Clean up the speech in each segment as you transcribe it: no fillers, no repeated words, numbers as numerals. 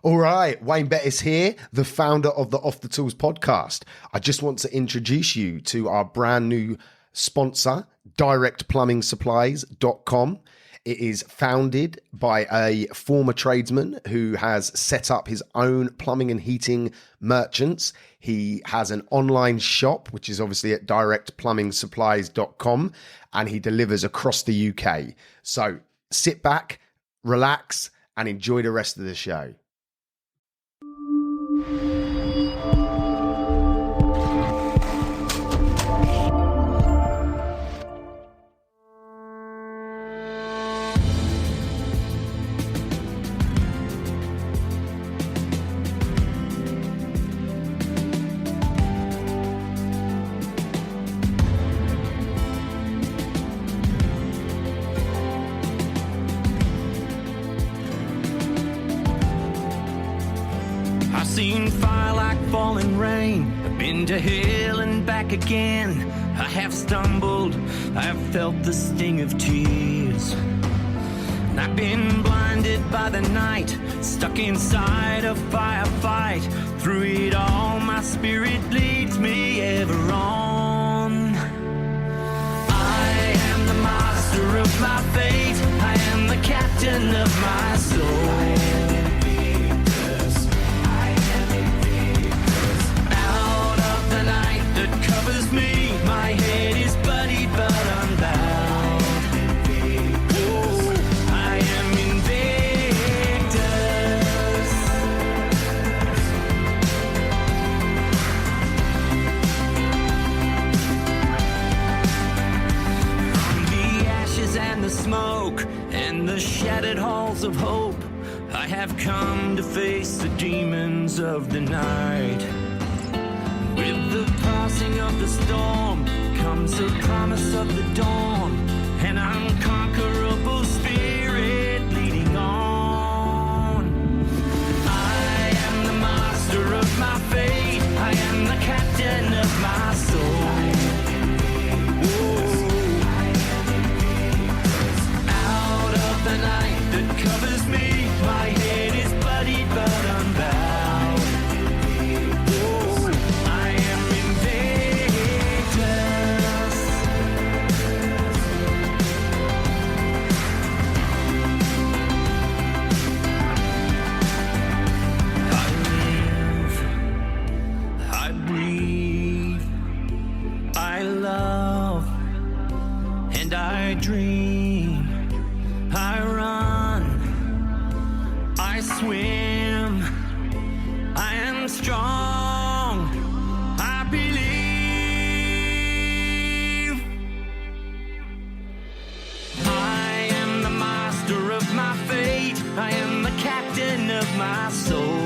All right, Wayne Bettis here, the founder of the Off the Tools podcast. I just want to introduce you to our brand new sponsor, directplumbing.supplies.com. It is founded by a former tradesman who has set up his own plumbing and heating merchants. He has an online shop, which is obviously at directplumbing.supplies.com, and he delivers across the UK. So sit back, relax, and enjoy the rest of the show. Seen fire like falling rain. I've been to hell and back again. I have stumbled, I've felt the sting of tears. And I've been blinded by the night, stuck inside a firefight. Through it all, my spirit leads me ever on. I am the master of my fate. I am the captain of my soul. Me, my head is bloody, but I'm bound. Oh, I am Invictus. From the ashes and the smoke and the shattered halls of hope, I have come to face the demons of the night. With the passing of the storm comes the promise of the dawn, an unconquerable spirit leading on. I am the master of my fate. I am the captain of my soul. Out of the night that covers me, my head is bloody, but I'm bound. I dream, I run, I swim, I am strong, I believe. I am the master of my fate. I am the captain of my soul.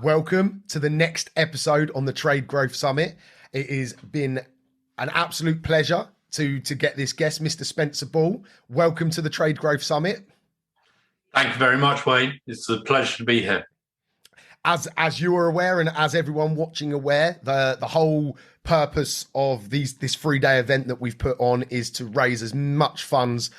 Welcome to the next episode on the Trade Growth Summit. It has been an absolute pleasure to get this guest, Mr. Spencer Ball. Welcome to the Trade Growth Summit. Thank you very much, Wayne. It's a pleasure to be here. As you are aware, and as everyone watching aware, the whole purpose of this 3-day event that we've put on is to raise as much funds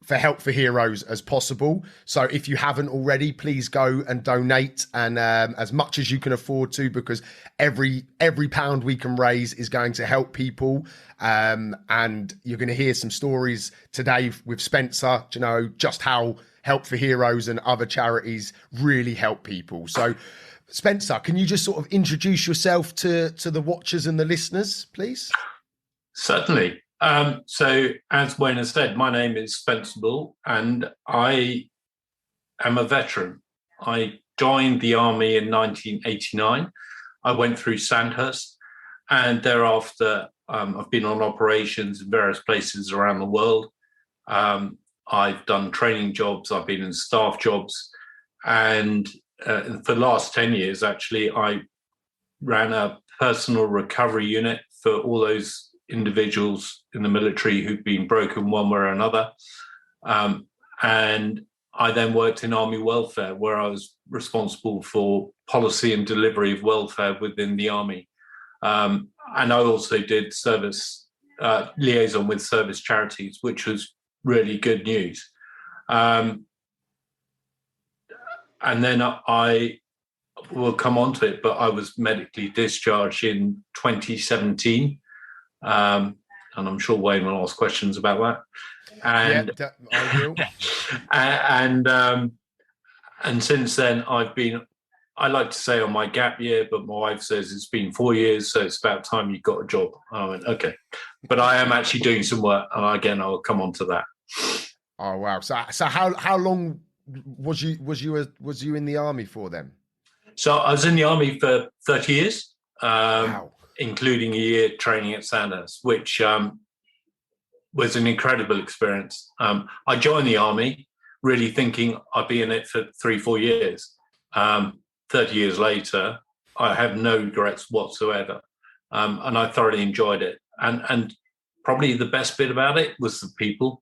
for Help for Heroes as possible. So if you haven't already, please go and donate, and as much as you can afford to, because every pound we can raise is going to help people. And you're going to hear some stories today with Spencer, just how Help for Heroes and other charities really help people. So Spencer, can you just sort of introduce yourself to the watchers and the listeners, please? Certainly. So as Wayne has said, my name is Spencer Bull, and I am a veteran. I joined the army in 1989. I went through Sandhurst, and thereafter I've been on operations in various places around the world. I've done training jobs, I've been in staff jobs, and for the last 10 years, actually, I ran a personal recovery unit for all those individuals in the military who've been broken one way or another. And I then worked in Army welfare, where I was responsible for policy and delivery of welfare within the Army. And I also did service liaison with service charities, which was really good news. And then I will come on to it, but I was medically discharged in 2017. And I'm sure Wayne will ask questions about that. And I will. and since then, I like to say on my gap year, but my wife says it's been 4 years, so it's about time you got a job. I went, okay. But I am actually doing some work, and again, I'll come on to that. Oh wow! So how long was you in the army for then? So I was in the army for 30 years. Wow. Including a year training at Sandhurst, which was an incredible experience. I joined the army really thinking I'd be in it for 3-4 years. 30 years later, I have no regrets whatsoever. And I thoroughly enjoyed it. And probably the best bit about it was the people,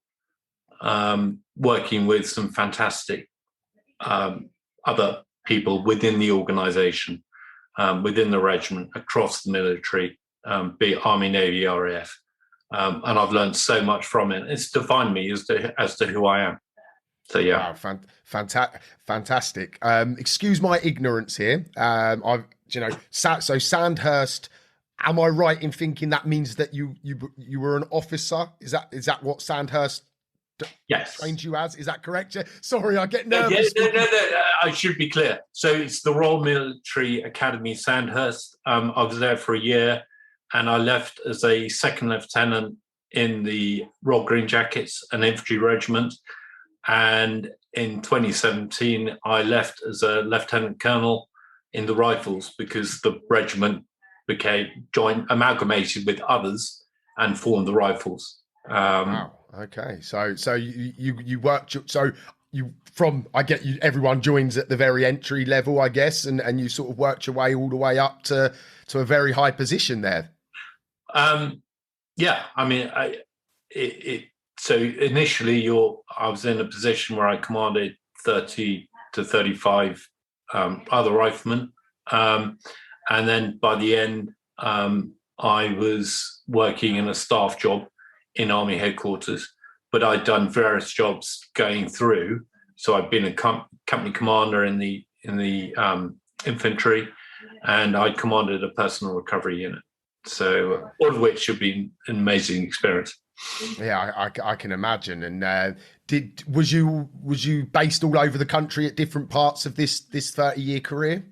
working with some fantastic other people within the organization. Within the regiment, across the military, be it Army, Navy, RAF. And I've learned so much from it. It's defined me as to who I am. So, yeah. Wow, fantastic. Excuse my ignorance here. So Sandhurst, am I right in thinking that means that you were an officer? Is that what Sandhurst yes. trained you as? Is that correct? Sorry, I get nervous. No, I should be clear. So it's the Royal Military Academy Sandhurst. I was there for a year, and I left as a second lieutenant in the Royal Green Jackets, an infantry regiment. And in 2017, I left as a lieutenant colonel in the Rifles, because the regiment amalgamated with others and formed the Rifles. Wow. Okay, so you worked. So you I get you. Everyone joins at the very entry level, I guess, and you sort of worked your way all the way up to a very high position there. Yeah, I mean, so initially, I was in a position where I commanded 30 to 35 other riflemen, and then by the end, I was working in a staff job in Army headquarters, but I'd done various jobs going through. So I'd been a company commander in the infantry, and I commanded a personal recovery unit. So all of which have been an amazing experience. Yeah, I can imagine. And was you based all over the country at different parts of this 30-year career?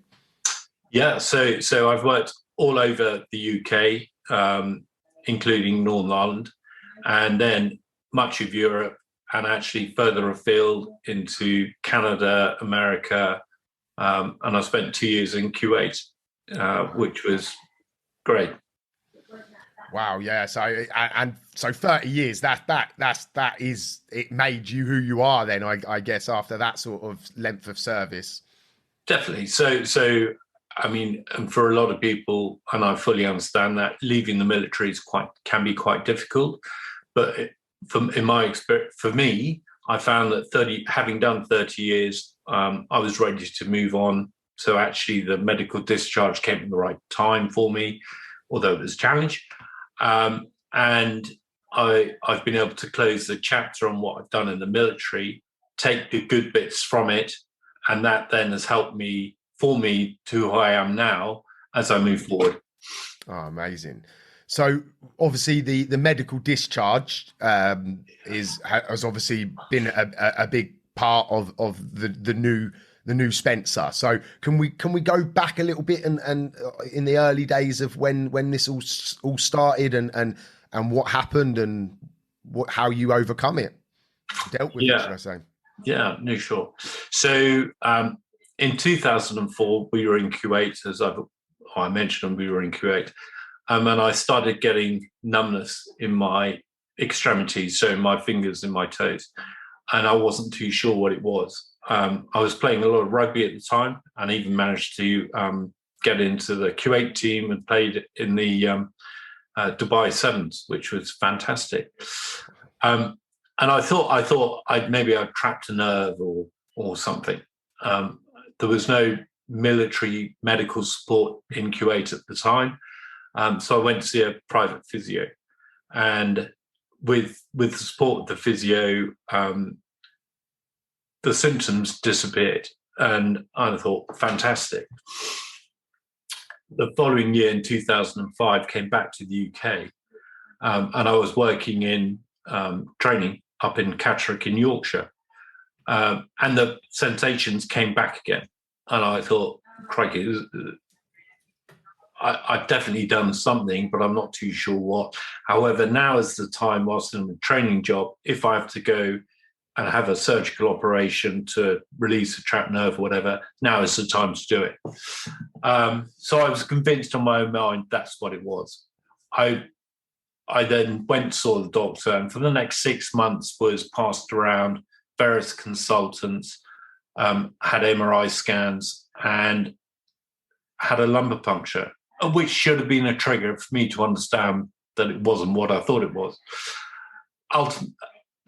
Yeah, so I've worked all over the UK, including Northern Ireland, and then much of Europe, and actually further afield into Canada, America, and I spent 2 years in Kuwait, which was great. Wow, yeah. So 30 years. That is it. Made you who you are. Then I guess after that sort of length of service. Definitely. So I mean, and for a lot of people, and I fully understand that, leaving the military can be quite difficult. But in my experience, for me, I found that having done 30 years, I was ready to move on. So actually, the medical discharge came at the right time for me, although it was a challenge. And I've been able to close the chapter on what I've done in the military, take the good bits from it, and that then has helped me form me to who I am now as I move forward. Oh, amazing. So obviously the medical discharge has obviously been a big part of the new Spencer. So can we go back a little bit and in the early days of when this all started and what happened and how you overcome it, dealt with it, should I say? Yeah, no, sure. So in 2004, we were in Kuwait, as I mentioned, we were in Kuwait. And I started getting numbness in my extremities, so in my fingers and my toes. And I wasn't too sure what it was. I was playing a lot of rugby at the time and even managed to get into the Kuwait team and played in the Dubai Sevens, which was fantastic. And I thought I'd trapped a nerve or something. There was no military medical support in Kuwait at the time. So I went to see a private physio, and with the support of the physio, the symptoms disappeared, and I thought, fantastic. The following year, in 2005, came back to the UK, and I was working in training up in Catterick in Yorkshire, and the sensations came back again, and I thought, crikey, I've definitely done something, but I'm not too sure what. However, now is the time, whilst I'm in a training job, if I have to go and have a surgical operation to release a trapped nerve or whatever, now is the time to do it. So I was convinced on my own mind that's what it was. I then went, saw the doctor, and for the next 6 months was passed around various consultants, had MRI scans, and had a lumbar puncture, which should have been a trigger for me to understand that it wasn't what I thought it was.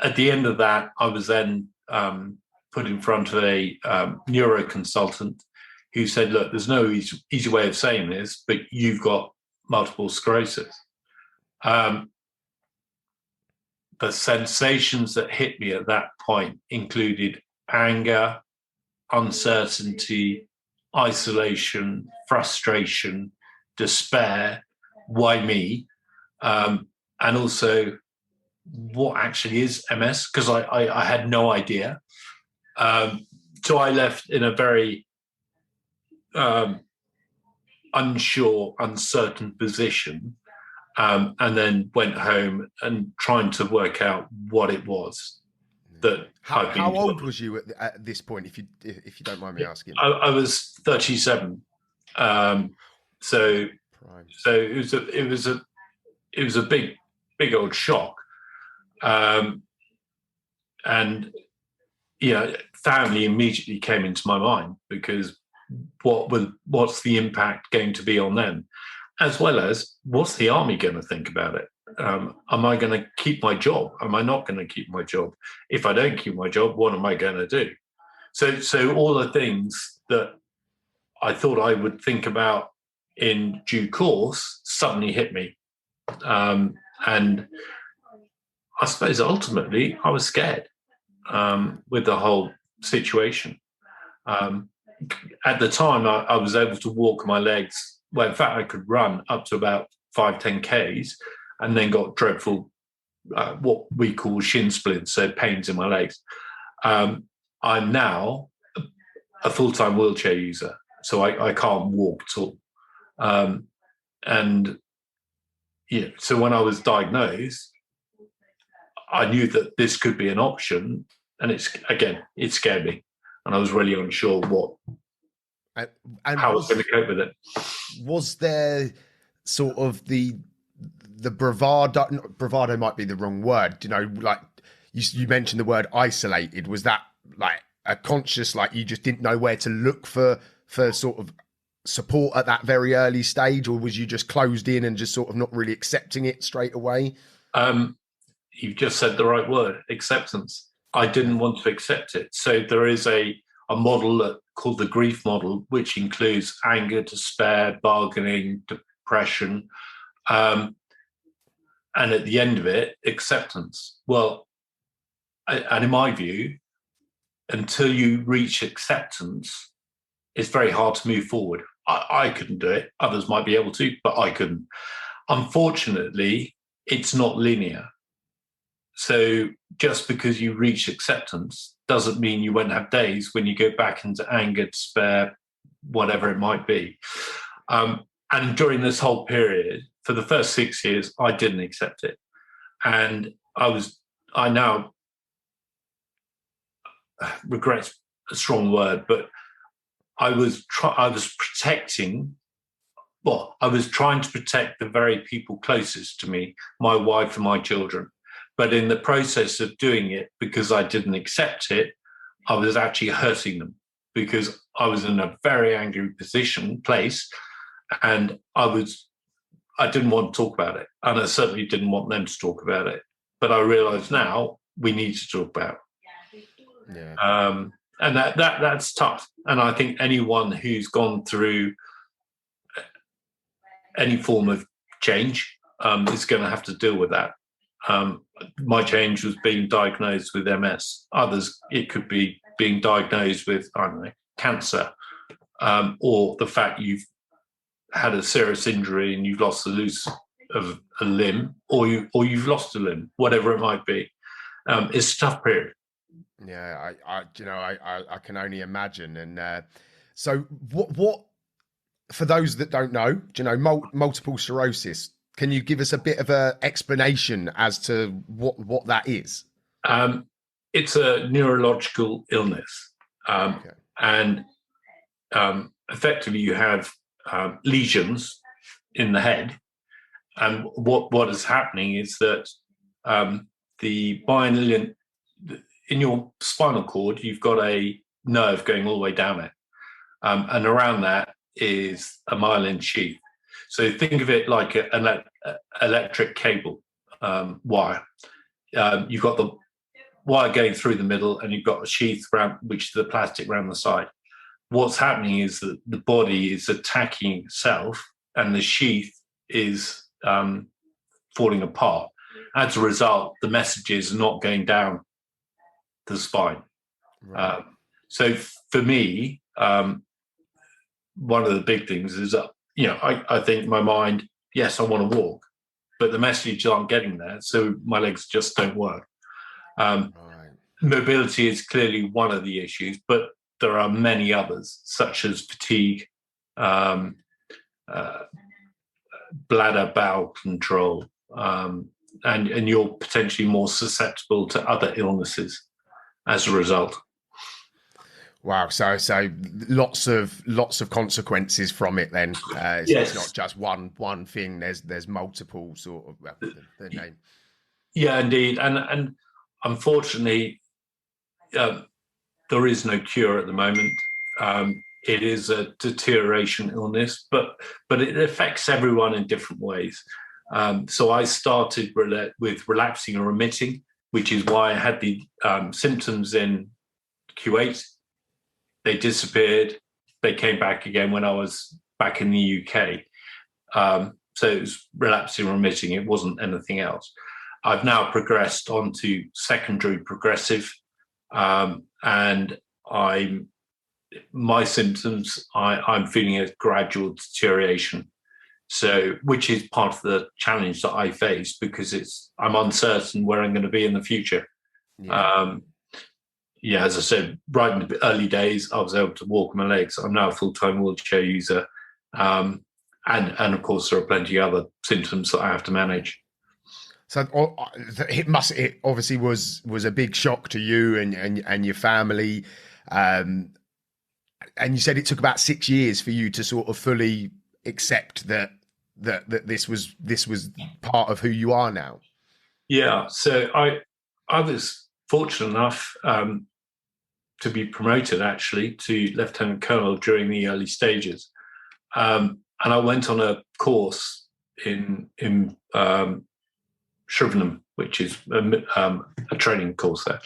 At the end of that, I was then put in front of a neuro consultant who said, look, there's no easy way of saying this, but you've got multiple sclerosis. The sensations that hit me at that point included anger, uncertainty, isolation, frustration, despair. Why me? And also, what actually is MS? Because I had no idea. So I left in a very unsure, uncertain position, and then went home and trying to work out what it was that How old was you at this point, if you don't mind me asking? I was 37. So it was a big old shock. And family immediately came into my mind, because what's the impact going to be on them, as well as what's the army going to think about it? Am I going to keep my job? Am I not going to keep my job? If I don't keep my job, what am I going to do? So all the things that I thought I would think about in due course suddenly hit me. And I suppose ultimately I was scared with the whole situation. At the time, I was able to walk my legs. Well, in fact, I could run up to about 5-10 Ks, and then got dreadful, what we call shin splints, so pains in my legs. I'm now a full-time wheelchair user, so I can't walk at all. So when I was diagnosed, I knew that this could be an option, and it scared me, and I was really unsure how I was going to cope with it. Was there sort of the bravado might be the wrong word, like you mentioned the word isolated. Was that like a conscious, like you just didn't know where to look for sort of support at that very early stage, or was you just closed in and just sort of not really accepting it straight away? You just said the right word, acceptance. I didn't want to accept it. So there is a model called the grief model, which includes anger, despair, bargaining, depression. and at the end of it, acceptance. Well, and in my view, until you reach acceptance, it's very hard to move forward. I couldn't do it. Others might be able to, but I couldn't. Unfortunately, it's not linear. So just because you reach acceptance doesn't mean you won't have days when you go back into anger, despair, whatever it might be. And during this whole period, for the first 6 years, I didn't accept it. And I now regret a strong word, but I was protecting. Well, I was trying to protect the very people closest to me, my wife and my children. But in the process of doing it, because I didn't accept it, I was actually hurting them, because I was in a very angry place, and I didn't want to talk about it. And I certainly didn't want them to talk about it. But I realize now we need to talk about it. Yeah. And that's tough. And I think anyone who's gone through any form of change is going to have to deal with that. My change was being diagnosed with MS. Others, it could be being diagnosed with, I don't know, cancer, or the fact you've had a serious injury and you've lost the use of a limb, or you've lost a limb, whatever it might be. It's a tough period. Yeah, I can only imagine. And so what for those that don't know, multiple sclerosis, can you give us a bit of an explanation as to what that is? It's a neurological illness. Okay. And effectively you have lesions in the head. And what is happening is that the myelin, in your spinal cord, you've got a nerve going all the way down it. And around that is a myelin sheath. So think of it like an electric cable wire. You've got the wire going through the middle, and you've got a sheath around, which is the plastic around the side. What's happening is that the body is attacking itself, and the sheath is falling apart. As a result, the messages are not going down the spine. Right. So for me, one of the big things is that, I think in my mind, yes, I want to walk, but the messages aren't getting there. So my legs just don't work. Right. Mobility is clearly one of the issues, but there are many others, such as fatigue, bladder, bowel control, and you're potentially more susceptible to other illnesses as a result. Wow, so lots of consequences from it then. Yes. It's not just one thing. There's multiple sort of the name. Yeah, indeed, and unfortunately, there is no cure at the moment. It is a deterioration illness, but it affects everyone in different ways. So I started with relapsing and remitting, which is why I had the symptoms in Q8. They disappeared. They came back again when I was back in the UK. So it was relapsing and remitting. It wasn't anything else. I've now progressed onto secondary progressive, and my symptoms, I'm feeling a gradual deterioration. So, which is part of the challenge that I face, because I'm uncertain where I'm going to be in the future. Yeah. As I said, right in the early days, I was able to walk on my legs. I'm now a full-time wheelchair user. And of course, there are plenty of other symptoms that I have to manage. So it obviously was a big shock to you and your family. And you said it took about 6 years for you to sort of fully accept that this was part of who you are now. Yeah. So I was fortunate enough to be promoted actually to Lieutenant Colonel during the early stages. And I went on a course in Shrivenham, which is a training course there.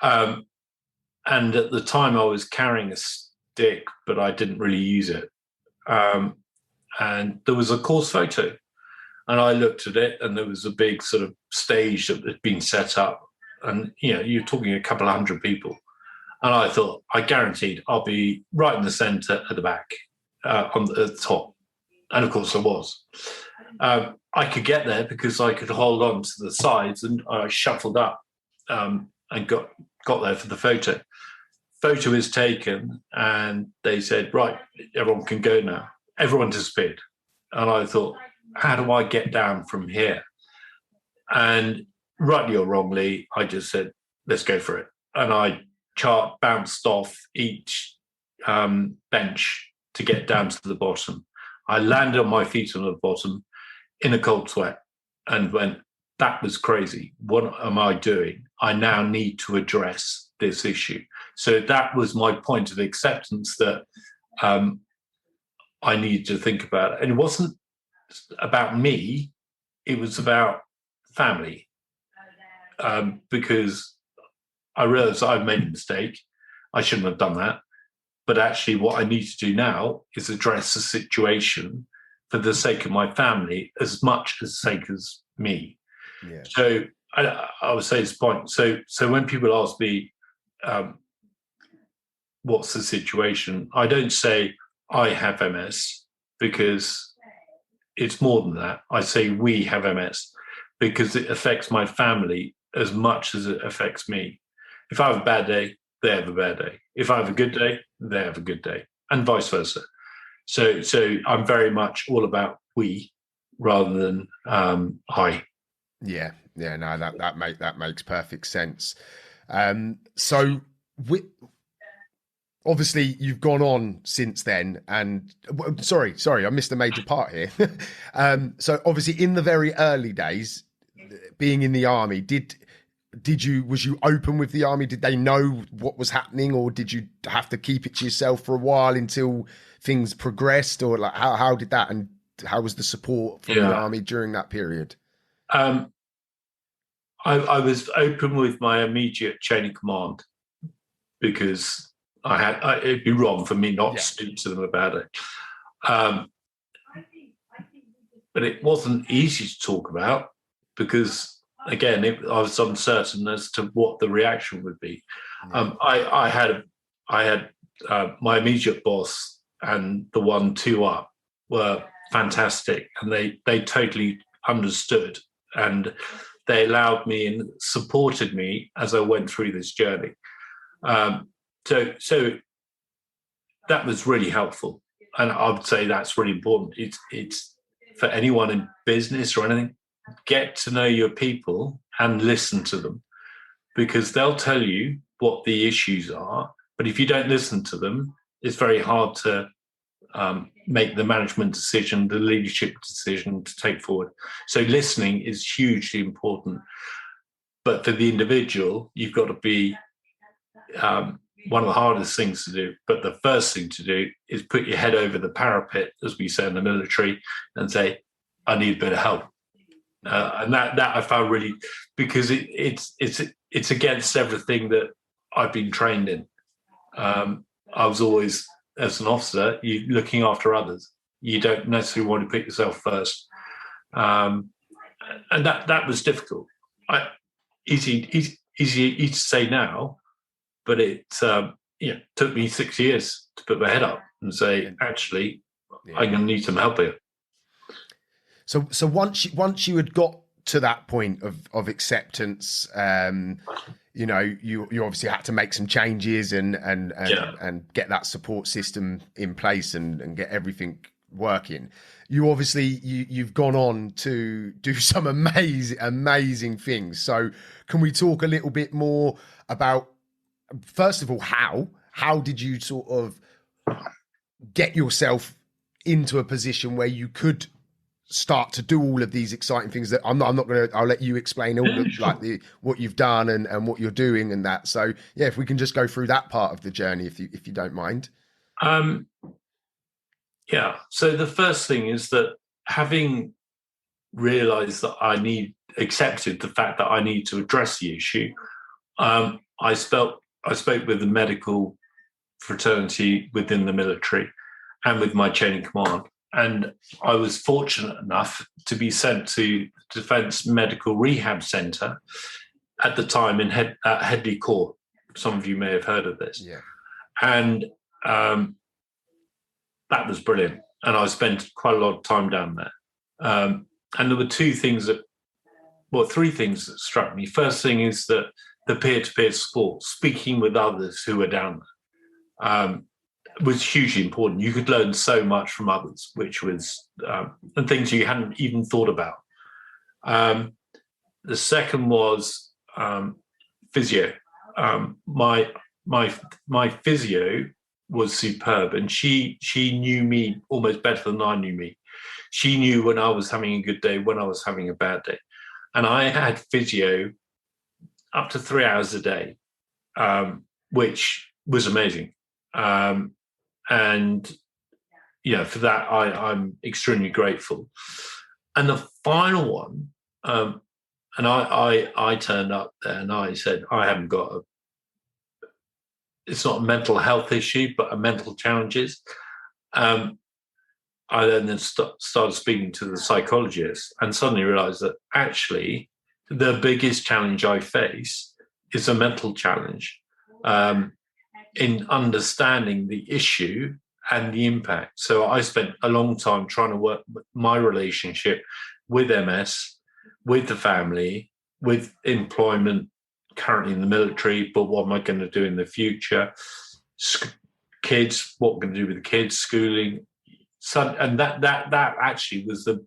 And at the time I was carrying a stick, but I didn't really use it. And there was a course photo And I looked at it, and there was a big sort of stage that had been set up. And, you're talking a couple of hundred people. And I thought, I guaranteed I'll be right in the centre at the back, on the top. And of course I was. I could get there because I could hold on to the sides, and I shuffled up and got there for the photo. Photo is taken, and they said, right, everyone can go now. Everyone disappeared. And I thought, how do I get down from here? And rightly or wrongly, I just said, let's go for it. And I bounced off each bench to get down to the bottom. I landed on my feet on the bottom in a cold sweat and went, that was crazy. What am I doing? I now need to address this issue. So that was my point of acceptance, that I needed to think about it. And it wasn't about me, it was about family. Because I realized I've made a mistake. I shouldn't have done that. But actually what I need to do now is address the situation for the sake of my family as much as the sake as me. Yeah. So I would say this point. So when people ask me, what's the situation? I don't say I have MS, because it's more than that. I say we have MS because it affects my family as much as it affects me. If I have a bad day, they have a bad day. If I have a good day, they have a good day, and vice versa. So I'm very much all about we rather than I. Yeah, no, that makes perfect sense. So obviously you've gone on since then, and sorry, I missed a major part here. So obviously in the very early days, being in the army, was you open with the army? Did they know what was happening, or did you have to keep it to yourself for a while until things progressed, or like how did that, and how was the support from the army during that period? I was open with my immediate chain of command, because it'd be wrong for me not to speak to them about it. But it wasn't easy to talk about, because again, I was uncertain as to what the reaction would be. I had my immediate boss and the 1-2 up were fantastic, and they totally understood, and they allowed me and supported me as I went through this journey. So that was really helpful, and I would say that's really important. It's for anyone in business or anything. Get to know your people and listen to them, because they'll tell you what the issues are. But if you don't listen to them, it's very hard to make the management decision, the leadership decision to take forward. So listening is hugely important. But for the individual, you've got to be one of the hardest things to do. But the first thing to do is put your head over the parapet, as we say in the military, and say, I need a bit of help. And that I found really, because it's against everything that I've been trained in. I was always, as an officer, you looking after others. You don't necessarily want to put yourself first, and that was difficult. Easy to say now, but it took me 6 years to put my head up and say, actually, I'm going to need some help here. So once you had got to that point of acceptance, you obviously had to make some changes and get that support system in place and get everything working. You obviously you've gone on to do some amazing things. So can we talk a little bit more about, first of all, how did you sort of get yourself into a position where you could start to do all of these exciting things that I'm not going to, I'll let you explain all of what you've done and what you're doing and that. So yeah, if we can just go through that part of the journey, if you don't mind. So the first thing is that, having realized that accepted the fact that I need to address the issue, I spoke with the medical fraternity within the military and with my chain of command. And I was fortunate enough to be sent to Defence Medical Rehab Centre at the time in Headley Court. Some of you may have heard of this. Yeah. And that was brilliant. And I spent quite a lot of time down there. And there were three things that struck me. First thing is that the peer-to-peer support, speaking with others who were down there, was hugely important. You could learn so much from others, which was and things you hadn't even thought about. The second was physio. My physio was superb, and she knew me almost better than I knew me. She knew when I was having a good day, when I was having a bad day, and I had physio up to 3 hours a day, which was amazing. And for that, I'm extremely grateful. And the final one, and I turned up there and I said, I haven't got it's not a mental health issue, but a mental challenges. I then started speaking to the psychologist and suddenly realized that actually the biggest challenge I face is a mental challenge in understanding the issue and the impact. So I spent a long time trying to work my relationship with MS, with the family, with employment, currently in the military, but what am I going to do in the future? Kids, what am I going to do with the kids, schooling. So, and that actually was the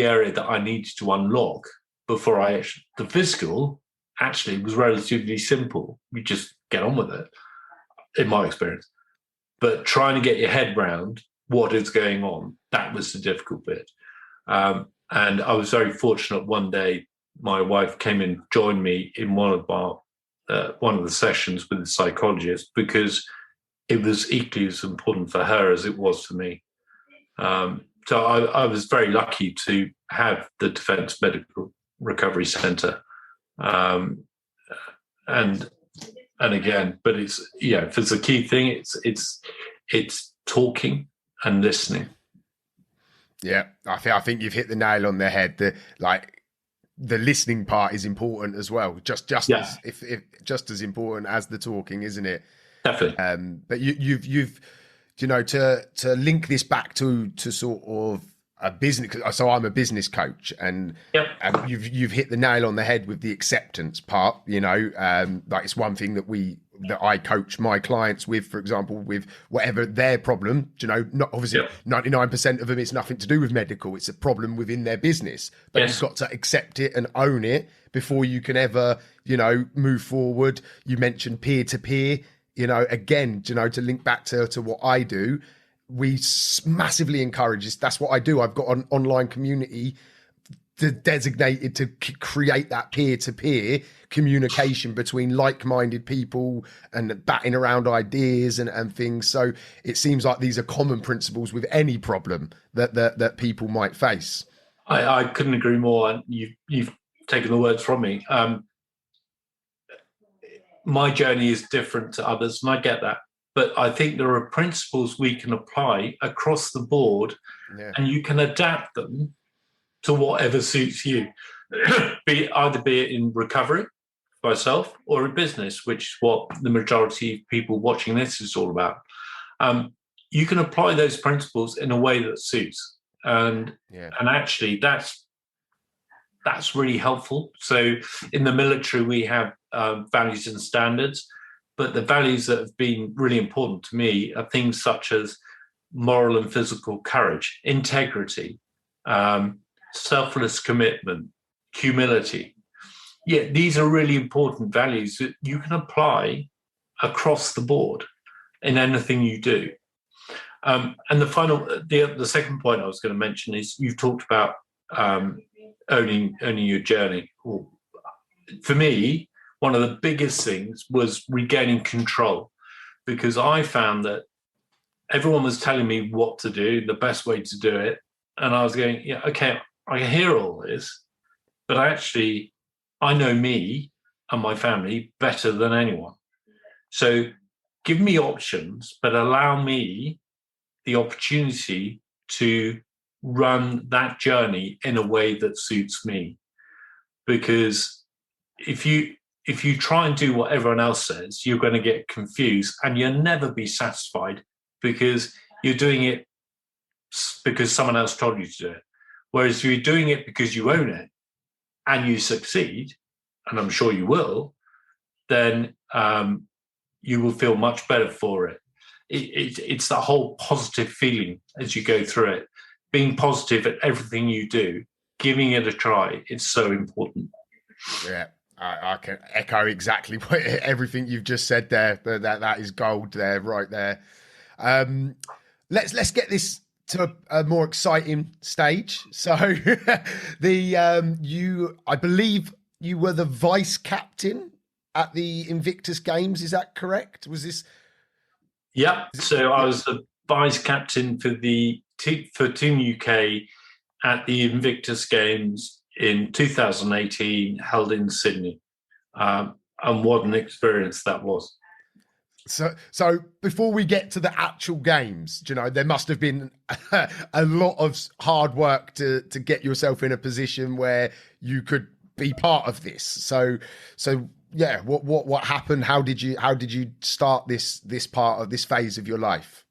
area that I needed to unlock before the physical actually was relatively simple. You just get on with it, in my experience. But trying to get your head round what is going on, that was the difficult bit. And I was very fortunate one day, my wife came and joined me in one of the sessions with the psychologist, because it was equally as important for her as it was for me. So I was very lucky to have the Defence Medical Recovery Centre. And again, but it's, if it's a key thing, it's talking and listening. Yeah, I think you've hit the nail on the head. The listening part is important as well. Just as important as the talking, isn't it? Definitely. But you've to link this back to sort of a business. So I'm a business coach, and you've hit the nail on the head with the acceptance part. Like it's one thing that I coach my clients with, for example, with whatever their problem. Not obviously 99% of them, it's nothing to do with medical. It's a problem within their business, but you've got to accept it and own it before you can ever, move forward. You mentioned peer to peer. Again, to link back to what I do, we massively encourage this. That's what I do. I've got an online community designated to create that peer-to-peer communication between like-minded people and batting around ideas and things. So it seems like these are common principles with any problem that people might face. I couldn't agree more. And you've taken the words from me. My journey is different to others, and I get that. But I think there are principles we can apply across the board, and you can adapt them to whatever suits you, be it in recovery, myself, or in business, which is what the majority of people watching this is all about. You can apply those principles in a way that suits, and actually that's really helpful. So in the military, we have values and standards, but the values that have been really important to me are things such as moral and physical courage, integrity, selfless commitment, humility. These are really important values that you can apply across the board in anything you do. And the second point I was going to mention is you've talked about owning your journey. For me, one of the biggest things was regaining control, because I found that everyone was telling me what to do, the best way to do it. And I was going, okay, I hear all this, but actually I know me and my family better than anyone. So give me options, but allow me the opportunity to run that journey in a way that suits me. Because if you try and do what everyone else says, you're going to get confused and you'll never be satisfied, because you're doing it because someone else told you to do it. Whereas if you're doing it because you own it and you succeed, and I'm sure you will, then you will feel much better for it. It's that whole positive feeling as you go through it. Being positive at everything you do, giving it a try, it's so important. Yeah, I can echo exactly everything you've just said there. That is gold there, right there. Let's get this to a more exciting stage. So I believe you were the vice captain at the Invictus Games. Is that correct? Was this? Yeah. So I was the vice captain for Team UK at the Invictus Games in 2018, held in Sydney. And what an experience that was. So before we get to the actual games, there must have been a lot of hard work to get yourself in a position where you could be part of this. So yeah, what happened? How did you start this part of this phase of your life?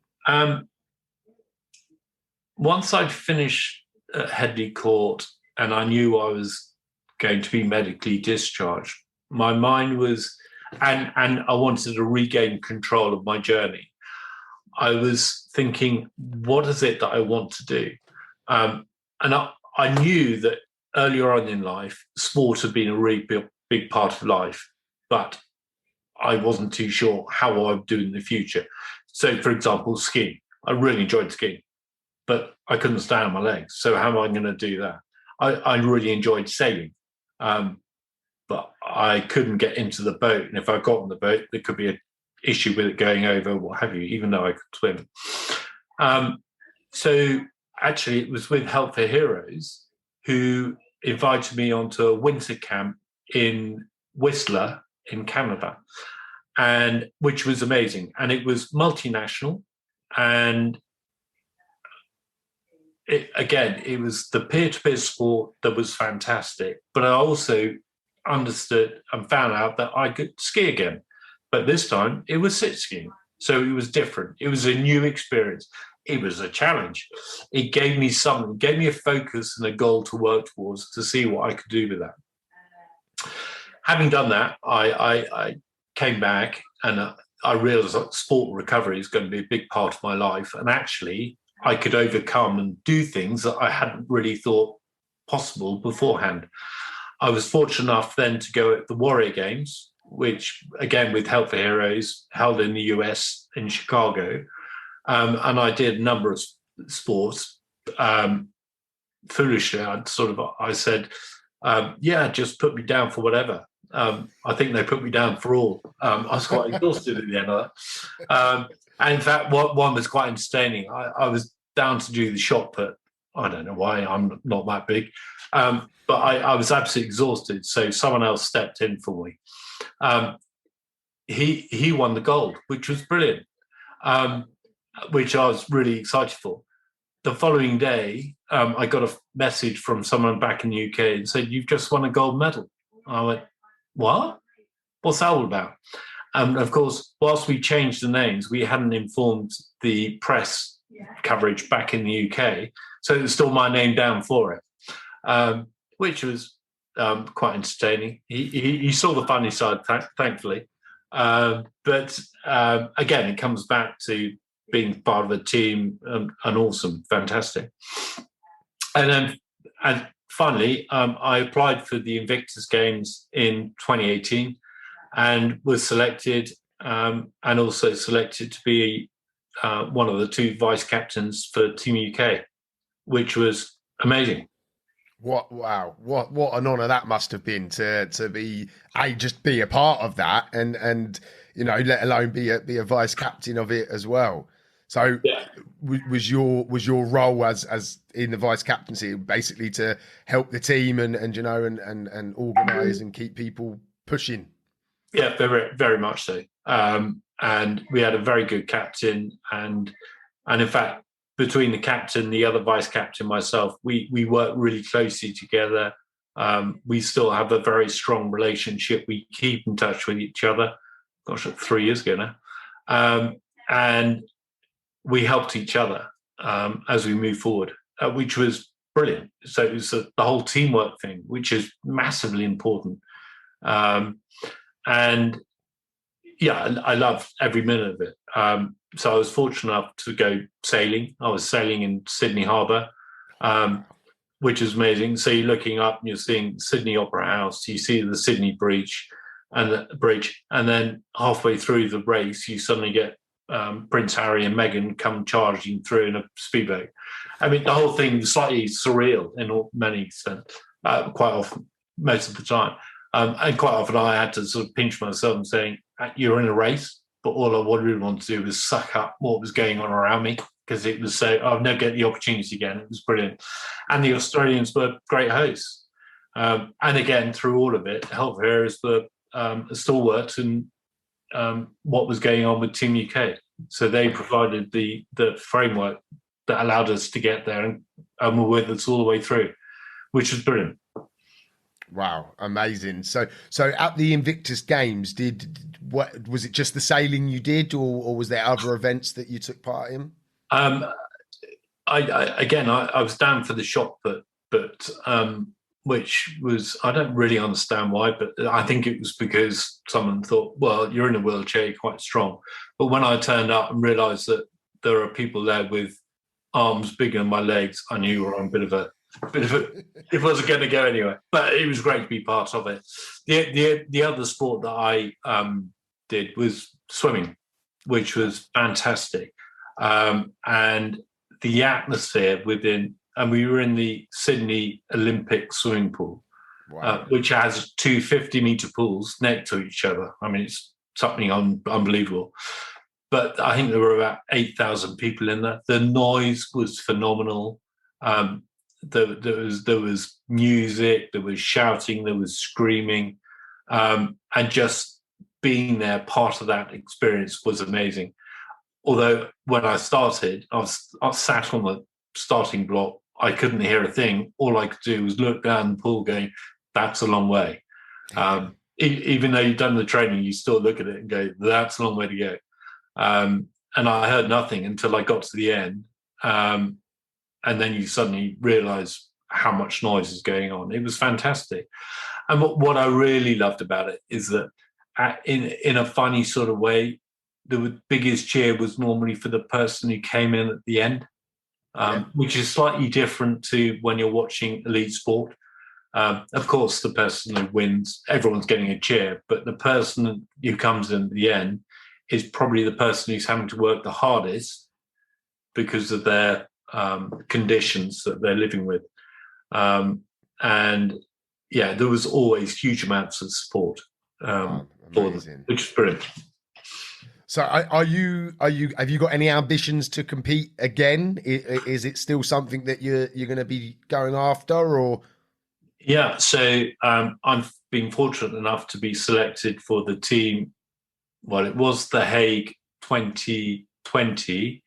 Once I'd finished at Headley Court and I knew I was going to be medically discharged, my mind was, and I wanted to regain control of my journey. I was thinking, what is it that I want to do? And I knew that earlier on in life, sport had been a really big part of life, but I wasn't too sure how I would do in the future. So, for example, skiing. I really enjoyed skiing, but I couldn't stand on my legs. So how am I going to do that? I really enjoyed sailing, but I couldn't get into the boat. And if I got on the boat, there could be an issue with it going over, what have you, even though I could swim. So actually, it was with Help for Heroes who invited me onto a winter camp in Whistler in Canada, and which was amazing. And it was multinational, and it was the peer-to-peer sport that was fantastic. But I also understood and found out that I could ski again, but this time it was sit skiing. So it was different. It was a new experience. It was a challenge. It gave me something, gave me a focus and a goal to work towards to see what I could do with that. Having done that, I came back and I realized that sport recovery is going to be a big part of my life. And actually, I could overcome and do things that I hadn't really thought possible beforehand. I was fortunate enough then to go at the Warrior Games, which, again, with Help for Heroes, held in the US in Chicago. And I did a number of sports. Foolishly, I said, yeah, just put me down for whatever. I think they put me down for all. I was quite exhausted at the end of that. And in fact, one was quite entertaining. I was down to do the shot put. I don't know why, I'm not that big. But I was absolutely exhausted. So someone else stepped in for me. He won the gold, which was brilliant, which I was really excited for. The following day, I got a message from someone back in the UK and said, "You've just won a gold medal." I went, "What? What's that all about?" And of course, whilst we changed the names, we hadn't informed the press coverage back in the UK. So it was still my name down for it, which was quite entertaining. He saw the funny side, thankfully. But again, it comes back to being part of a team and awesome, fantastic. And finally, I applied for the Invictus Games in 2018 and was selected, and also selected to be one of the two vice captains for Team UK, which was amazing. What an honor that must have been to be just be a part of that and let alone be a vice captain of it as well. So yeah. was your role as in the vice captaincy basically to help the team and organise and keep people pushing? Yeah, very, very much so. And we had a very good captain, and And in fact, between the captain, the other vice captain, myself, we work really closely together. We still have a very strong relationship. We keep in touch with each other. Gosh, 3 years ago now. And we helped each other as we move forward, which was brilliant. So it was the whole teamwork thing, which is massively important. And yeah, I loved every minute of it. So I was fortunate enough to go sailing. I was sailing in Sydney Harbour, which is amazing. So you're looking up and you're seeing Sydney Opera House. You see the Sydney Bridge, and then halfway through the race, you suddenly get Prince Harry and Meghan come charging through in a speedboat. I mean, the whole thing is slightly surreal in many extent, quite often, most of the time. And quite often I had to sort of pinch myself and saying, you're in a race, but all I really wanted to do was suck up what was going on around me, because it was so, I'll never get the opportunity again. It was brilliant. And the Australians were great hosts. And again, through all of it, health areas were stalwarts in what was going on with Team UK. So they provided the framework that allowed us to get there and were with us all the way through, which was brilliant. Wow, amazing. So at the Invictus Games, was it just the sailing you did, or was there other events that you took part in? I was down for the shot put, but which was, I don't really understand why, but I think it was because someone thought, well, you're in a wheelchair, you're quite strong. But when I turned up and realised that there are people there with arms bigger than my legs, I knew we were on a bit of a it wasn't going to go anywhere, but it was great to be part of it. The other sport that I did was swimming, which was fantastic, and the atmosphere within. And we were in the Sydney Olympic swimming pool, wow. Which has two 50-metre pools next to each other. I mean, it's something unbelievable. But I think there were about 8,000 people in there. The noise was phenomenal. There was music, there was shouting, there was screaming, and just being there, part of that experience was amazing. Although when I started, I sat on the starting block, I couldn't hear a thing. All I could do was look down the pool going, that's a long way. Even though you've done the training, you still look at it and go, that's a long way to go. And I heard nothing until I got to the end. And then you suddenly realise how much noise is going on. It was fantastic. And what I really loved about it is that in a funny sort of way, the biggest cheer was normally for the person who came in at the end, which is slightly different to when you're watching elite sport. Of course, the person who wins, everyone's getting a cheer, but the person who comes in at the end is probably the person who's having to work the hardest because of their conditions that they're living with. And yeah, there was always huge amounts of support for them, which is brilliant. So have you got any ambitions to compete again? Is it still something that you're going to be going after, or? Yeah, so I've been fortunate enough to be selected for the team. Well, it was The Hague 2020.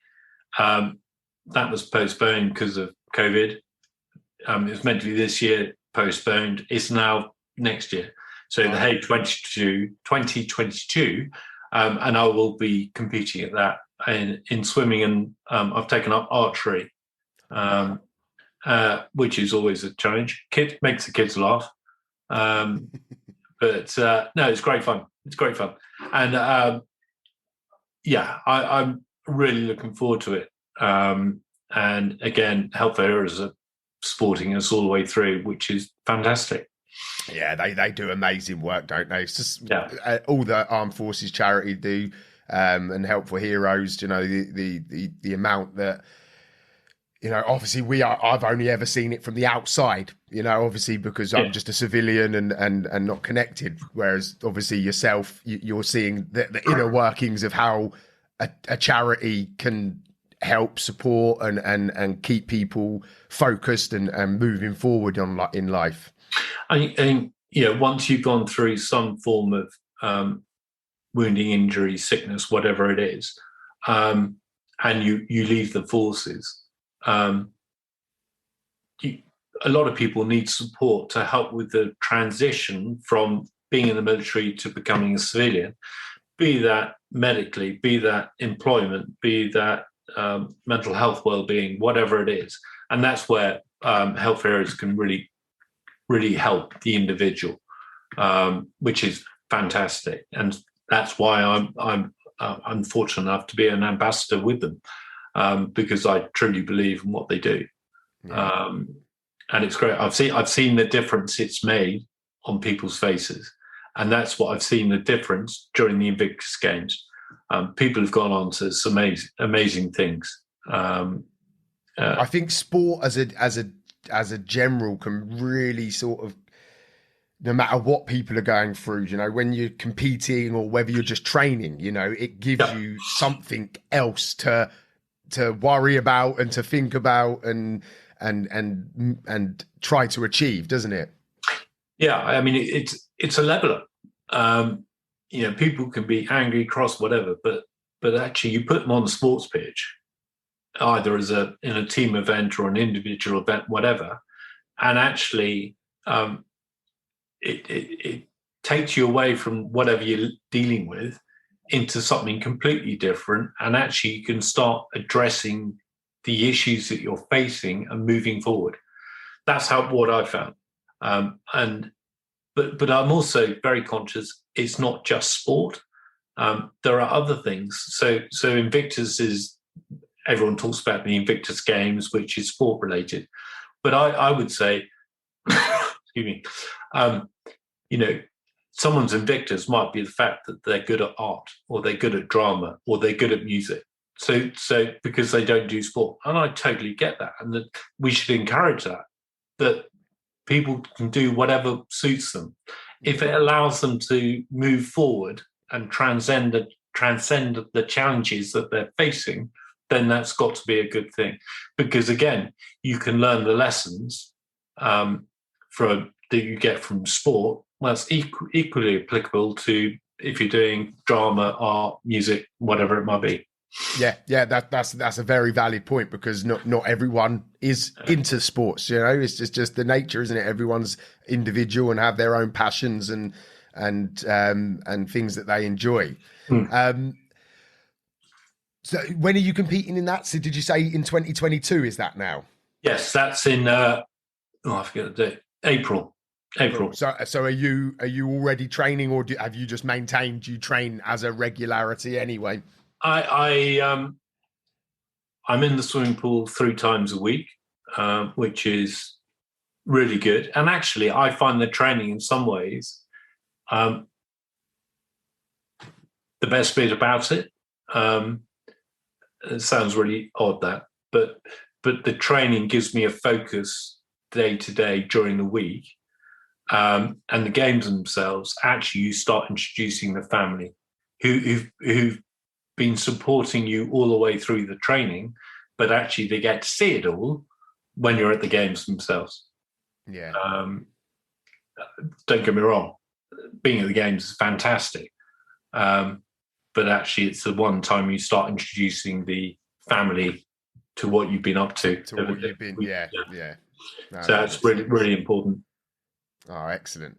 That was postponed because of COVID. It was meant to be this year, postponed. It's now next year. So The Hague 2022, and I will be competing at that in swimming, and I've taken up archery, which is always a challenge. Makes the kids laugh. But no, it's great fun. It's great fun. And I'm really looking forward to it. And again, Health Areas are supporting us all the way through, which is fantastic. Yeah, they do amazing work, don't they? It's just all the Armed Forces charity do, and Help for Heroes. You know, the amount that, you know, obviously I've only ever seen it from the outside, you know, obviously because I'm just a civilian and not connected. Whereas obviously yourself, you're seeing the inner workings of how a charity can help support and keep people focused and moving forward in life. I think, once you've gone through some form of wounding, injury, sickness, whatever it is, and you leave the forces, a lot of people need support to help with the transition from being in the military to becoming a civilian, be that medically, be that employment, be that mental health well-being, whatever it is. And that's where health areas can really, really help the individual, which is fantastic. And that's why I'm fortunate enough to be an ambassador with them, because I truly believe in what they do. Yeah. And it's great. I've seen the difference it's made on people's faces, and that's what I've seen the difference during the Invictus Games. People have gone on to some amazing things. I think sport as a general can really sort of, no matter what people are going through, you know, when you're competing or whether you're just training, you know, it gives you something else to worry about and to think about and try to achieve, doesn't it? Yeah, I mean, it's a leveler. You know, people can be angry, cross, whatever, but actually, you put them on the sports pitch, either in a team event or an individual event, whatever, and actually, it takes you away from whatever you're dealing with into something completely different, and actually, you can start addressing the issues that you're facing and moving forward. That's what I found. But I'm also very conscious it's not just sport. There are other things. So Invictus is, everyone talks about the Invictus Games, which is sport related. But I would say, excuse me, you know, someone's Invictus might be the fact that they're good at art, or they're good at drama, or they're good at music. So because they don't do sport, and I totally get that, and that we should encourage that people can do whatever suits them. If it allows them to move forward and transcend the challenges that they're facing, then that's got to be a good thing. Because again, you can learn the lessons that you get from sport. Well, it's equally applicable to if you're doing drama, art, music, whatever it might be. Yeah, that's a very valid point, because not everyone is into sports. You know, it's just the nature, isn't it? Everyone's individual and have their own passions and things that they enjoy. So when are you competing in that? So did you say in 2022? Is that now? Yes, that's in I forget the date. April. So are you already training, or have you just maintained you train as a regularity anyway? I'm in the swimming pool 3 times a week, which is really good. And actually, I find the training in some ways the best bit about it. It sounds really odd, but the training gives me a focus day to day during the week. And the games themselves, actually, you start introducing the family who've been supporting you all the way through the training, but actually they get to see it all when you're at the games themselves. Yeah. Don't get me wrong, being at the games is fantastic. But actually it's the one time you start introducing the family to what you've been up to. What you've been, yeah. No, so that's really, really important. Oh, excellent.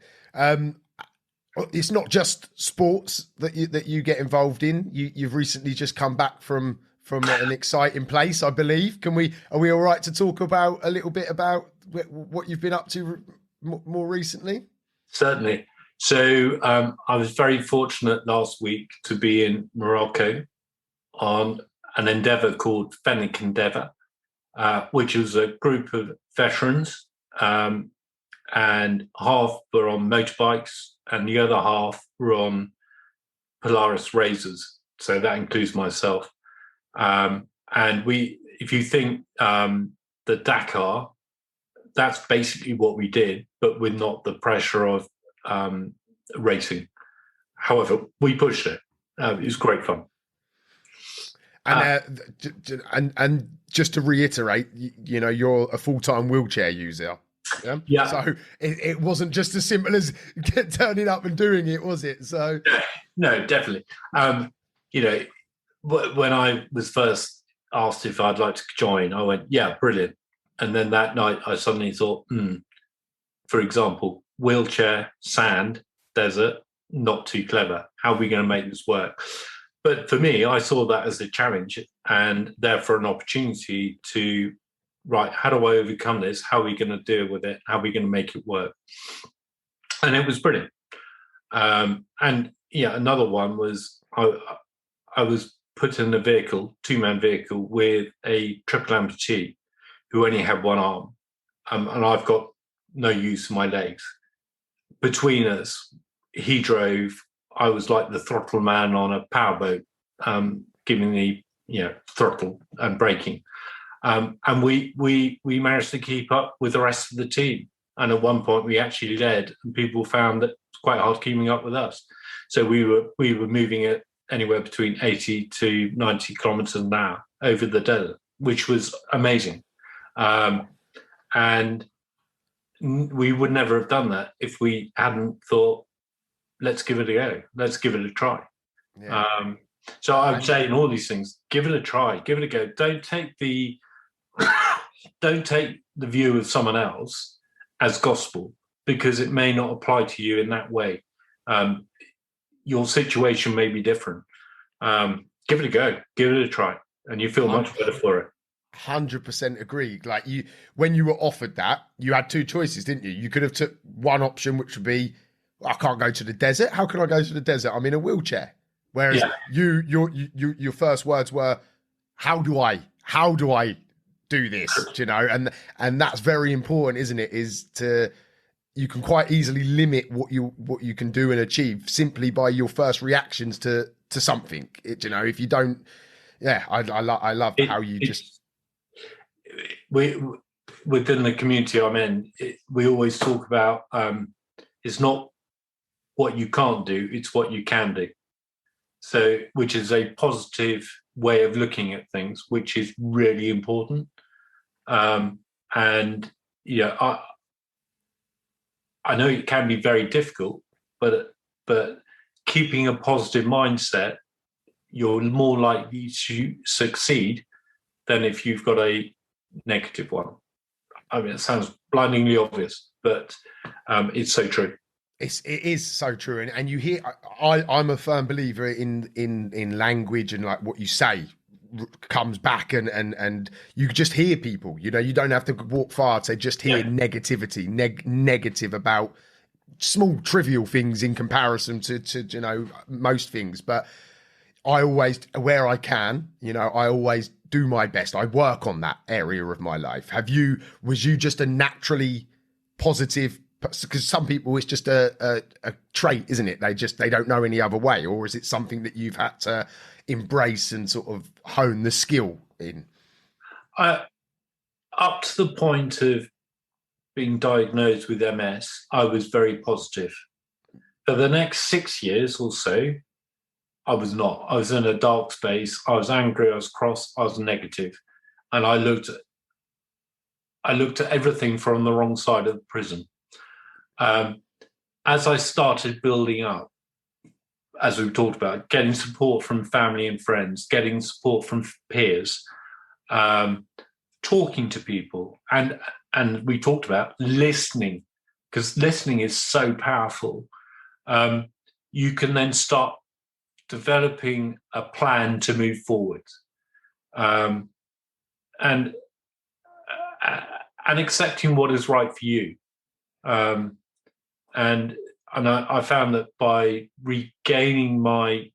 It's not just sports that you get involved in. You've recently just come back from an exciting place, I believe. Are we all right to talk about a little bit about what you've been up to more recently? Certainly. So I was very fortunate last week to be in Morocco on an endeavour called Fennec Endeavour, which was a group of veterans, and half were on motorbikes and the other half were on Polaris Razors. So that includes myself. And if you think the Dakar, that's basically what we did, but with not the pressure of racing. However, we pushed it. It was great fun. And just to reiterate, you know, you're a full-time wheelchair user. Yeah. So it wasn't just as simple as turning up and doing it, was it? So no, definitely. You know, when I was first asked if I'd like to join. I went, yeah, brilliant. And then that night I suddenly thought, for example, wheelchair, sand, desert, not too clever. How are we going to make this work? But for me, I saw that as a challenge and therefore an opportunity to, right, how do I overcome this? How are we going to deal with it? How are we going to make it work? And it was brilliant. And yeah, another one was I was put in a vehicle, two-man vehicle, with a triple amputee who only had one arm. And I've got no use for my legs. Between us, he drove. I was like the throttle man on a powerboat, giving the throttle and braking. And we managed to keep up with the rest of the team. And at one point, we actually led, and people found that it's quite hard keeping up with us. So we were moving at anywhere between 80 to 90 kilometers an hour over the desert, which was amazing. And we would never have done that if we hadn't thought, let's give it a go. Let's give it a try. Yeah. So I would say in all these things, give it a try, give it a go. Don't take the view of someone else as gospel, because it may not apply to you in that way. Your situation may be different. Give it a go, give it a try, and you feel much better for it. 100% agree. Like, when you were offered that, you had two choices, didn't you? You could have took one option, which would be, I can't go to the desert. How can I go to the desert? I'm in a wheelchair. Whereas your first words were, how do I do this? And that's very important, isn't it? You can quite easily limit what you can do and achieve simply by your first reactions to something. If you don't, I love how you just. Within the community I'm in, we always talk about it's not what you can't do, it's what you can do. So, which is a positive way of looking at things, which is really important. And yeah, I know it can be very difficult, but keeping a positive mindset, you're more likely to succeed than if you've got a negative one. I mean, it sounds blindingly obvious, but it's so true. It is so true, and you hear. I'm a firm believer in language, and like what you say comes back, and you just hear people. You don't have to walk far to just hear negativity, negative about small trivial things in comparison to most things. But I always, where I can, I always do my best. I work on that area of my life. Was you just a naturally positive? Because some people, it's just a trait, isn't it? They don't know any other way. Or is it something that you've had to embrace and sort of hone the skill in? Up to the point of being diagnosed with MS, I was very positive. For the next 6 years or so, I was not. I was in a dark space. I was angry. I was cross. I was negative. And I looked at everything from the wrong side of the prism. As I started building up, as we've talked about, getting support from family and friends, getting support from peers, talking to people, and we talked about listening, because listening is so powerful. You can then start developing a plan to move forward, and accepting what is right for you. And I found that by regaining my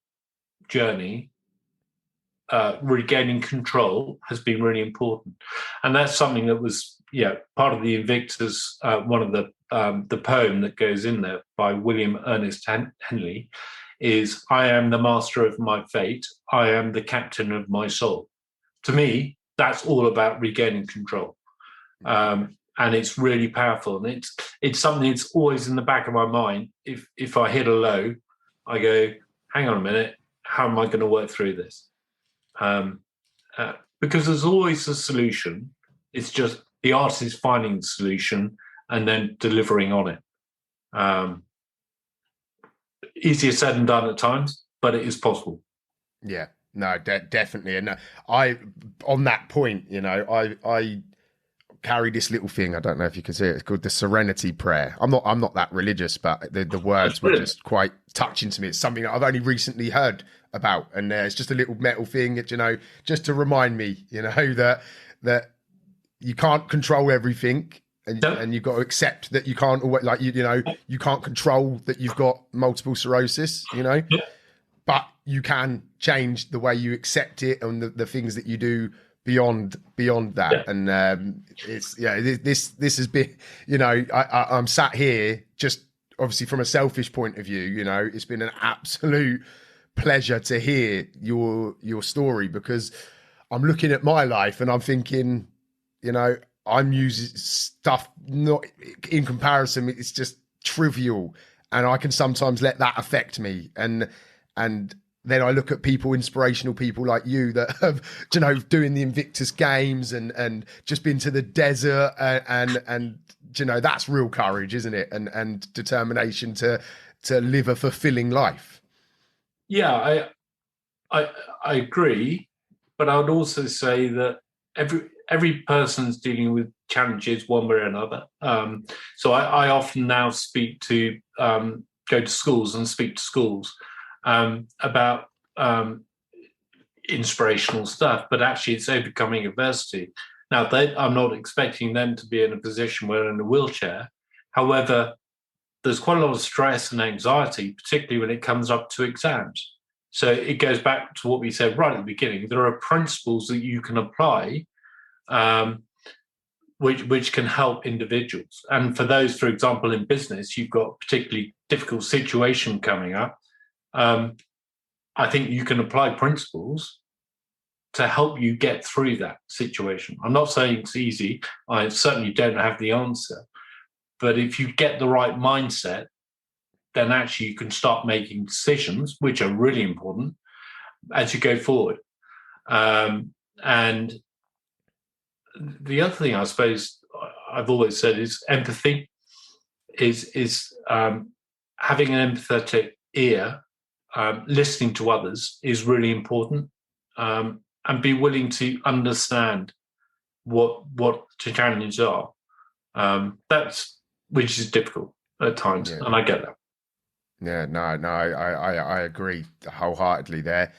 journey, regaining control has been really important. And that's something that was, part of the Invictus, one of the poem that goes in there by William Ernest Henley is, I am the master of my fate. I am the captain of my soul. To me, that's all about regaining control. And it's really powerful. And it's something that's always in the back of my mind. If I hit a low, I go, hang on a minute, how am I going to work through this? Because there's always a solution. It's just the art is finding the solution and then delivering on it. Easier said than done at times, but it is possible. Yeah, No, definitely. And I, on that point, I carry this little thing. I don't know if you can see it. It's called the Serenity Prayer. I'm not that religious, but the words were just quite touching to me. It's something that I've only recently heard about, and it's just a little metal thing that, just to remind me, that you can't control everything. And you've got to accept that you can't always, like, you can't control that you've got multiple sclerosis, but you can change the way you accept it and the things that you do beyond that. Yeah. And this has been, I'm sat here just obviously from a selfish point of view, it's been an absolute pleasure to hear your story, because I'm looking at my life and I'm thinking, I'm using stuff not in comparison. It's just trivial, and I can sometimes let that affect me. And then I look at inspirational people like you that have, doing the Invictus Games and just been to the desert and that's real courage, isn't it? And determination to live a fulfilling life. Yeah, I agree, but I would also say that every person's dealing with challenges one way or another. So I often now go to schools and speak to schools about inspirational stuff, but actually it's overcoming adversity. Now, I'm not expecting them to be in a position where they're in a wheelchair. However, there's quite a lot of stress and anxiety, particularly when it comes up to exams. So it goes back to what we said right at the beginning. There are principles that you can apply which can help individuals. And for those, for example, in business, you've got a particularly difficult situation coming up. I think you can apply principles to help you get through that situation. I'm not saying it's easy. I certainly don't have the answer. But if you get the right mindset, then actually you can start making decisions, which are really important as you go forward. And the other thing I suppose I've always said is empathy is having an empathetic ear, listening to others is really important, and be willing to understand what the challenges are. Which is difficult at times, and I get that. Yeah, no, I agree wholeheartedly there.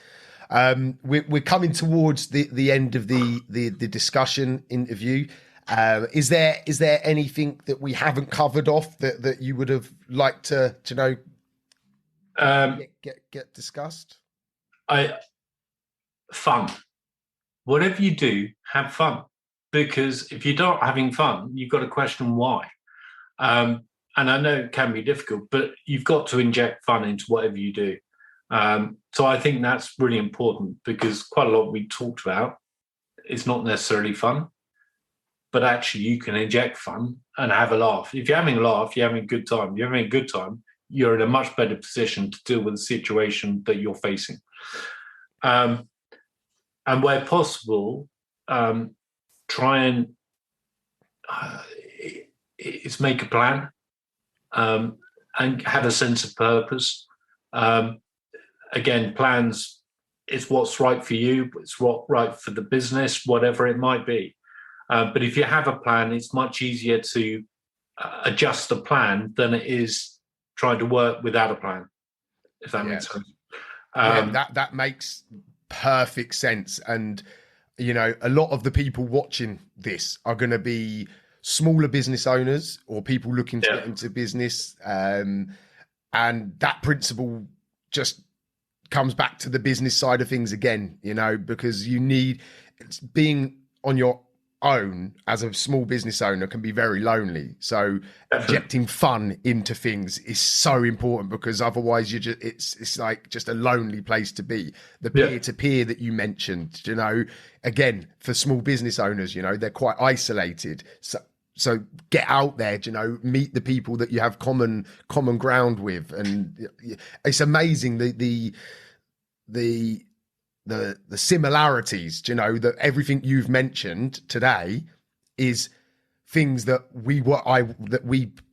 We're coming towards the end of the discussion interview. Is there anything that we haven't covered off that you would have liked to know get discussed? Fun. Whatever you do, have fun, because if you're not having fun, you've got to question why. And I know it can be difficult, but you've got to inject fun into whatever you do. So I think that's really important, because quite a lot we talked about is not necessarily fun, but actually you can inject fun and have a laugh. If you're having a laugh, you're having a good time. If you're having a good time, you're in a much better position to deal with the situation that you're facing. And where possible, try and is make a plan and have a sense of purpose. Again, plans is what's right for you, it's what's right for the business, whatever it might be. But if you have a plan, it's much easier to adjust the plan than it is trying to work without a plan, if that makes sense. That makes perfect sense. And, a lot of the people watching this are going to be smaller business owners or people looking to get into business. And that principle just comes back to the business side of things again, because you need, being on your own as a small business owner can be very lonely. So injecting fun into things is so important, because otherwise it's like just a lonely place to be. The peer-to-peer that you mentioned, again, for small business owners, they're quite isolated. So get out there, meet the people that you have common ground with. And it's amazing the similarities, that everything you've mentioned today is things that we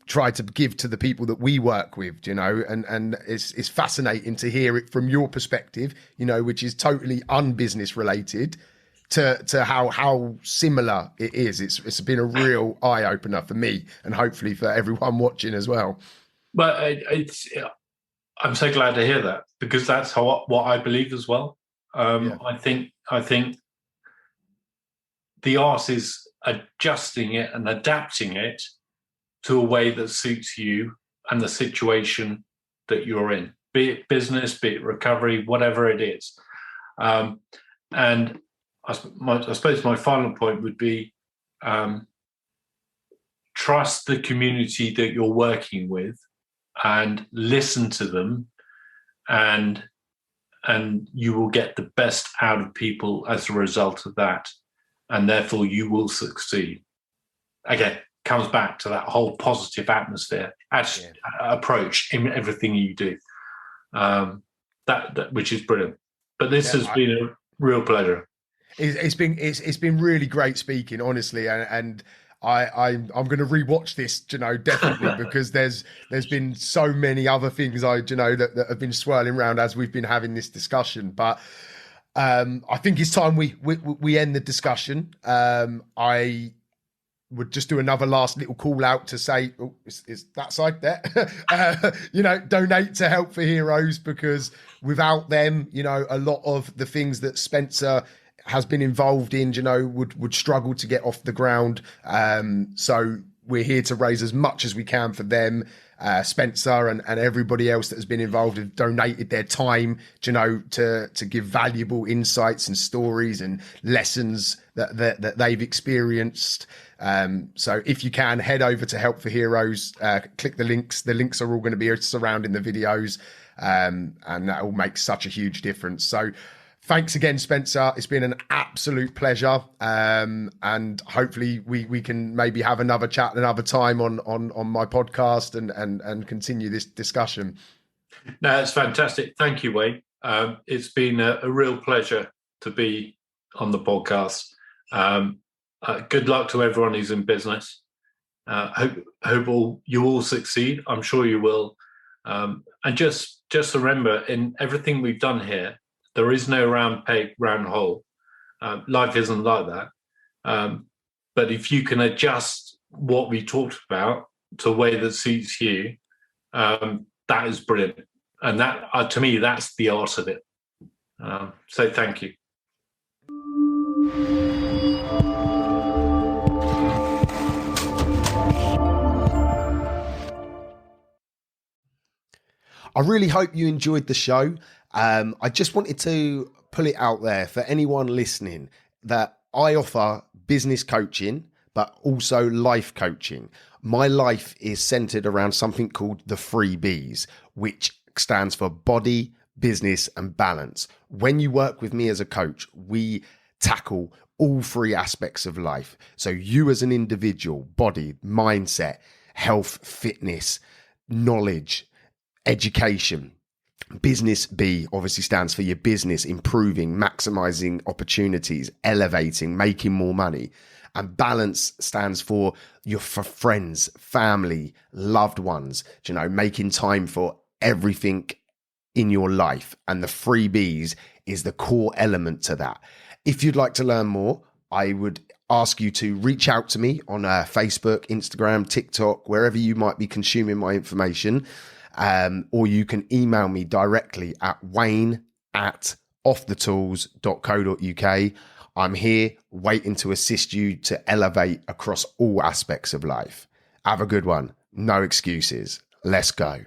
try to give to the people that we work with, you know, and it's fascinating to hear it from your perspective, you know, which is totally unbusiness related to how similar it is. It's been a real eye opener for me and hopefully for everyone watching as well. But I'm so glad to hear that, because that's what I believe as well. I think the art is adjusting it and adapting it to a way that suits you and the situation that you're in, be it business, be it recovery, whatever it is. And I suppose my final point would be trust the community that you're working with and listen to them, and you will get the best out of people as a result of that, and therefore you will succeed. Again, comes back to that whole positive atmosphere approach in everything you do, that which is brilliant. But this has been a real pleasure. It's been really great speaking, honestly, and I'm going to rewatch this, you know, definitely, because there's been so many other things that have been swirling around as we've been having this discussion. But I think it's time we end the discussion. I would just do another last little call out to say, is that side there? You know, donate to Help for Heroes, because without them, you know, a lot of the things that Spencer has been involved in, you know, would struggle to get off the ground. So we're here to raise as much as we can for them. Spencer and everybody else that has been involved have donated their time, you know, to give valuable insights and stories and lessons that they've experienced. So if you can, head over to Help for Heroes, click the links. The links are all going to be surrounding the videos, and that will make such a huge difference. So thanks again, Spencer. It's been an absolute pleasure. And hopefully we can maybe have another chat another time on my podcast and continue this discussion. No, it's fantastic. Thank you, Wayne. It's been a real pleasure to be on the podcast. Good luck to everyone who's in business. Hope you all succeed. I'm sure you will. And just remember, in everything we've done here, there is no round peg, round hole. Life isn't like that. But if you can adjust what we talked about to a way that suits you, that is brilliant. And that, to me, that's the art of it. So thank you. I really hope you enjoyed the show. I just wanted to pull it out there for anyone listening that I offer business coaching, but also life coaching. My life is centered around something called the 3 Bs, which stands for body, business, and balance. When you work with me as a coach, we tackle all 3 aspects of life. So you as an individual, body, mindset, health, fitness, knowledge, education. Business B obviously stands for your business, improving, maximizing opportunities, elevating, making more money. And balance stands for for friends, family, loved ones, you know, making time for everything in your life. And the 3 Bs is the core element to that. If you'd like to learn more, I would ask you to reach out to me on Facebook, Instagram, TikTok, wherever you might be consuming my information. Or you can email me directly at wayne@offthetools.co.uk. I'm here waiting to assist you to elevate across all aspects of life. Have a good one. No excuses. Let's go.